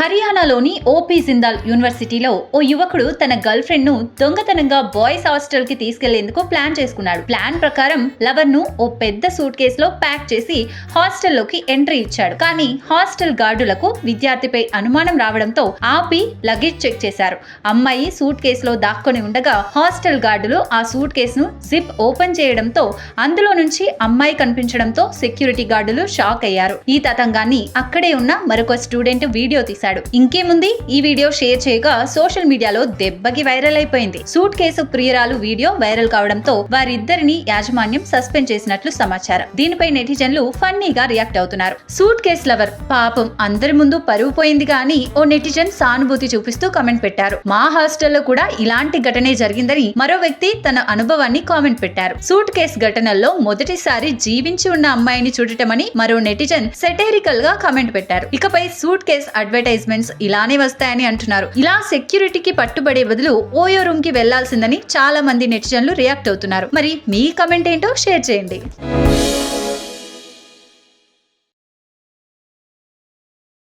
హర్యానాలోని ఓపీ జిందాల్ యూనివర్సిటీలో ఓ యువకుడు తన గర్ల్ ఫ్రెండ్ ను దొంగతనంగా బాయ్స్ హాస్టల్ కి తీసుకెళ్లేందుకు ప్లాన్ చేసుకున్నాడు. ప్లాన్ ప్రకారం లవర్ ను ఓ పెద్ద సూట్ కేసులో ప్యాక్ చేసి హాస్టల్లోకి ఎంట్రీ ఇచ్చాడు. కానీ హాస్టల్ గార్డులకు విద్యార్థిపై అనుమానం రావడంతో ఆపి లగేజ్ చెక్ చేశారు. అమ్మాయి సూట్ కేసులో దాక్కొని ఉండగా హాస్టల్ గార్డులు ఆ సూట్ కేసును జిప్ ఓపెన్ చేయడంతో అందులో నుంచి అమ్మాయి కనిపించడంతో సెక్యూరిటీ గార్డులు షాక్ అయ్యారు. ఈ తతంగాన్ని అక్కడే ఉన్న మరొక స్టూడెంట్ వీడియో తీశాడు. ఇంకేముంది, ఈ వీడియో షేర్ చేయగా సోషల్ మీడియాలో దెబ్బకి వైరల్ అయిపోయింది. సూట్ కేసు ప్రియురాలు వీడియో వైరల్ కావడంతో వారిద్దరిని యాజమాన్యం సస్పెండ్ చేసినట్లు సమాచారం. దీనిపై నెటిజన్లు ఫన్నీగా రియాక్ట్ అవుతున్నారు. సూట్ కేస్ లవర్ పాపం అందరి ముందు పరువు పోయిందిగా అని ఓ నెటిజన్ సానుభూతి చూపిస్తూ కామెంట్ పెట్టారు. మా హాస్టల్లో కూడా ఇలాంటి ఘటనే జరిగిందని మరో వ్యక్తి తన అనుభవాన్ని కామెంట్ పెట్టారు. సూట్ కేస్ ఘటనల్లో మొదటిసారి జీవించి ఉన్న అమ్మాయిని చూడటమని మరో నెటిజన్ సెటైరికల్ గా కామెంట్ పెట్టారు. ఇకపై సూట్ కేస్ అడ్వర్టైజ్మెంట్స్ ఇలానే వస్తాయని అంటున్నారు. ఇలా సెక్యూరిటీకి పట్టుబడే బదులు ఓయో రూమ్ కి వెళ్లాల్సిందని చాలా మంది నెటిజన్లు రియాక్ట్ అవుతున్నారు. మరి మీ కామెంట్ ఏంటో షేర్ చేయండి.